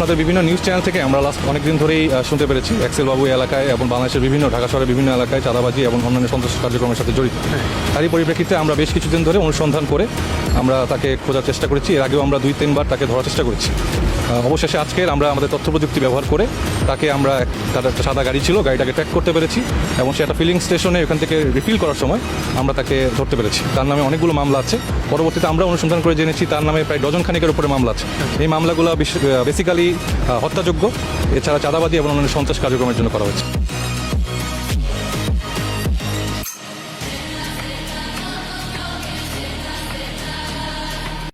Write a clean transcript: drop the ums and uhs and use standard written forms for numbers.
আপনাদের বিভিন্ন news channel থেকে আমরা লাস্ট অনেকদিন ধরেই শুনতে পেরেছি এক্সেল বাবু এলাকায় এবং বাংলাদেশের বিভিন্ন ঢাকা শহরের বিভিন্ন এলাকায় চাঁদাবাজি এবং অন্যান্য সন্ত্রাস কার্যক্রমের সাথে জড়িত। তারই পরিপ্রেক্ষিতে আমরা বেশ কিছুদিন ধরে অনুসন্ধান করে আমরা তাকে খোঁজার চেষ্টা করেছি। এর আগেও আমরা 2-3 বার তাকে ধরার চেষ্টা করেছি। অবশেষে আজকের আমরা আমাদের তথ্য প্রযুক্তি ব্যবহার করে তাকে আমরা তার একটা সাদা গাড়ি ছিল, গাড়িটাকে ট্র্যাক করতে পেরেছি এবং সে একটা ফিলিং স্টেশনে ওখান থেকে রিফিল করার সময় আমরা তাকে ধরতে পেরেছি। তার নামে অনেকগুলো মামলা আছে। পরবর্তীতে আমরা অনুসন্ধান করে জেনেছি তার নামে প্রায় ডজন খানিকের উপরে মামলা আছে। এই মামলাগুলো বেসিক্যালি হত্যাযোগ্য, এছাড়া চাঁদাবাজি এবং অন্যান্য সন্ত্রাস কার্যক্রমের জন্য করা হয়েছে।